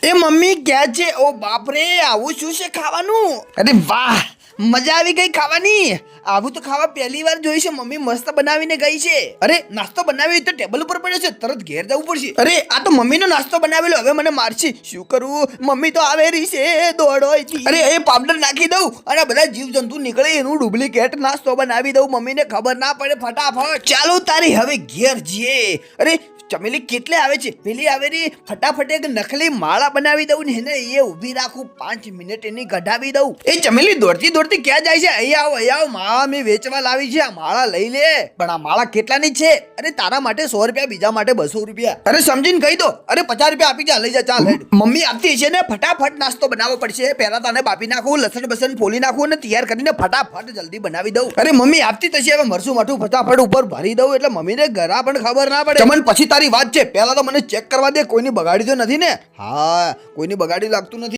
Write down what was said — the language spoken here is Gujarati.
એ મમ્મી ક્યાં છે? ઓ બાપ રે, આવું શું છે ખાવાનું? અરે વાહ, મજા આવી ગઈ ખાવાની. આવું તો ખાવા પહેલી વાર જોઈ છે. મમ્મી મસ્ત બનાવીને ગઈ છે. અરે નાસ્તો બનાવી તો ટેબલ ઉપર પડ્યો છે, તરત ઘેર જવું પડશે. અરે આ તો મમ્મીનો નાસ્તો બનાવેલો, હવે મને મારશે. શું કરું? મમ્મી તો આવે રહી છે, દોડો. અરે એ પાવડર નાખી દઉં અને બધા જીવ જંતુ નીકળે એનું ડુપ્લિકેટ નાસ્તો બનાવી દઉં, મમ્મીને ખબર ના પડે. ફટાફટ ચાલો તારી હવે ઘેર જઈએ. અરે ચમેલી કેટલે આવે છે? પેલી આવે રી. ફટાફટ એક નકલી માળા બનાવી દઉં ને એને એ ઊભી રાખું, 5 મિનિટ એની કઢાવી દઉં. એ ચમેલી દોડતી દોડતી ક્યાં જાય છે? અહીંયા આવો, અહીંયા આવો. માળા મેં વેચવા લાવી છે, આ માળા લઈ લે. પણ આ માળા કેટલાની છે? અરે તારા માટે 100 રૂપિયા, બીજા માટે 200 રૂપિયા. અરે સમજીને કહી દો. અરે 50 રૂપિયા આપી જા, લઈ જા. ચાલ મમ્મી આપતી છે ને, ફટાફટ નાસ્તો બનાવવો પડશે. પહેલા તને બાપી નાખું, લસણ બસણ ફોલી નાખું અને તૈયાર કરીને ફટાફટ જલ્દી બનાવી દઉં. અરે મમ્મી આપતી તો છે, હવે મરસું માઠું ફટાફટ ઉપર ભરી દઉં એટલે મમ્મીને ઘરા પણ ખબર ના પડે. ચમન પછી તારી વાત છે, પહેલા તો મને ચેક કરવા દે, કોઈની બગાડી તો નથી ને? હા, કોઈની બગાડી લાગતું નથી.